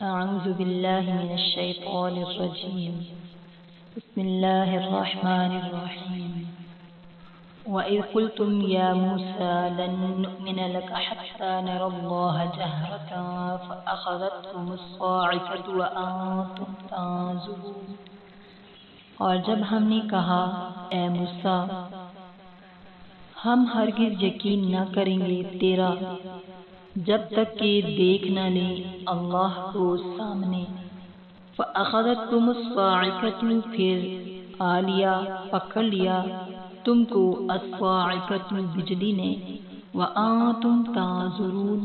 أعوذ بالله من الشيطان الرجيم. بسم الله الرحمن الرحيم. وإذ قلتم يا موسى لن نؤمن لك حتى نرى الله جهرة فأخذتكم الصاعقة وأنتم تنظرون. اور جب ہم نے کہا اے موسیٰ ہم ہرگز یقین نہ کریں گے تیرا جب تک کہ دیکھ نہ لیں اللہ کو سامنے. فَأَخَذَتْكُمُ الصَّاعِقَةُ پھر آ لیا پکڑ لیا تم کو الصَّاعِقَةُ بجلی نے وَأَنْتُمْ تَنْظُرُونَ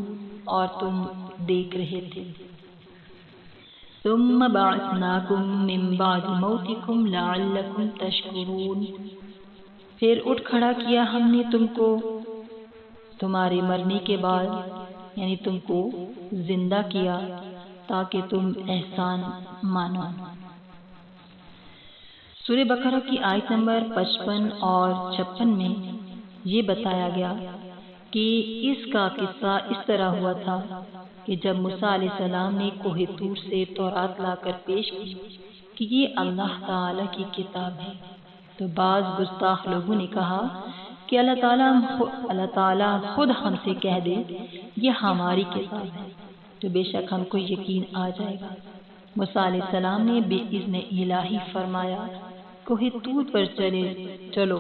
اور تم دیکھ رہے تھے. ثُمَّ بَعَثْنَاكُمْ مِنْ بَعْدِ مَوْتِكُمْ لَعَلَّكُمْ تَشْكُرُونَ پھر اٹھ کھڑا کیا ہم نے تم کو تمہارے مرنے کے بعد، یعنی تم کو زندہ کیا تاکہ تم احسان مانو. سورہ بقرہ کی آیت نمبر 55 اور 56 میں یہ بتایا گیا کہ اس کا قصہ اس طرح ہوا تھا کہ جب موسیٰ علیہ السلام نے کوہ طور سے تورات لا کر پیش کی کہ یہ اللہ تعالی کی کتاب ہے، تو بعض گستاخ لوگوں نے کہا کہ اللہ تعالیٰ خود ہم سے کہہ دے یہ ہماری کتاب ہے تو بے شک ہم کو یقین آ جائے گا. موسیٰ علیہ السلام نے بے اذن الہی فرمایا کوہ طور پر چلو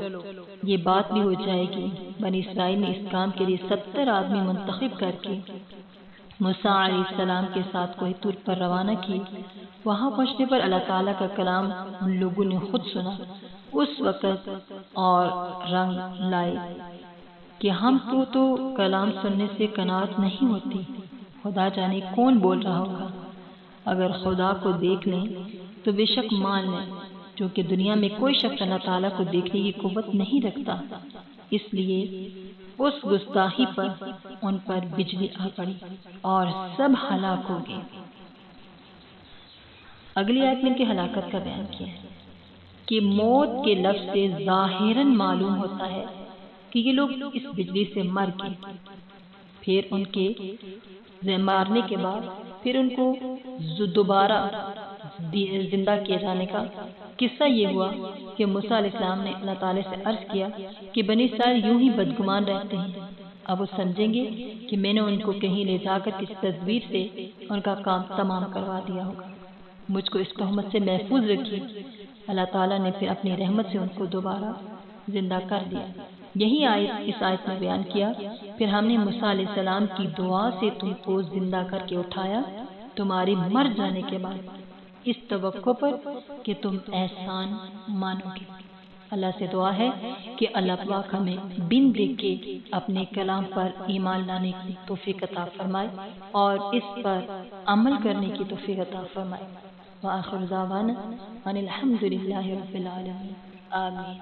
یہ بات بھی ہو جائے گی. بنی اسرائیل نے اس کام کے لیے 70 آدمی منتخب کر کے موسیٰ علیہ السلام کے ساتھ کوہ طور پر روانہ کی. وہاں پہنچنے پر اللہ تعالیٰ کا کلام ان لوگوں نے خود سنا اس وقت اور رنگ لائے کہ ہم کو تو کلام سننے سے قناعت نہیں ہوتی، خدا جانے کون بول رہا ہوگا. اگر خدا کو دیکھ لیں تو بے شک مان لیں، کیونکہ دنیا میں کوئی شخص اللہ تعالیٰ کو دیکھنے کی قوت نہیں رکھتا. اس لیے اس گستاخی پر ان پر بجلی آ پڑی اور سب ہلاک ہو گئے. اگلی آیت میں ان کی ہلاکت کا بیان کیا ہے کہ موت کے لفظ سے ظاہراً معلوم ہوتا ہے کہ یہ لوگ اس بجلی سے مر گئے. پھر ان کے مارنے کے بعد پھر ان کو دوبارہ زندہ کیے جانے کا قصہ یہ ہوا کہ موسیٰ علیہ السلام نے اللہ تعالیٰ سے عرض کیا کہ بنی اسرائیل یوں ہی بدگمان رہتے ہیں، اب وہ سمجھیں گے کہ میں نے ان کو کہیں لے جا کر کسی تدبیر سے ان کا کام تمام کروا دیا ہوگا. مجھ کو اس تہمت سے محفوظ رکھیے. اللہ تعالیٰ نے پھر اپنی رحمت سے ان کو دوبارہ زندہ کر دیا. یہی آیت اس آیت میں بیان کیا پھر ہم نے موسیٰ علیہ السلام کی دعا سے تم کو زندہ کر کے اٹھایا تمہاری مر جانے کے بعد اس توقع پر کہ تم احسان مانو گے. اللہ سے دعا ہے کہ اللہ پاک ہمیں بن دیکھ کے اپنے کلام پر ایمان لانے کی توفیق عطا فرمائے اور اس پر عمل کرنے کی توفیق عطا فرمائے. وآخر دعوانا ان الحمد للہ رب العالمین. آمین.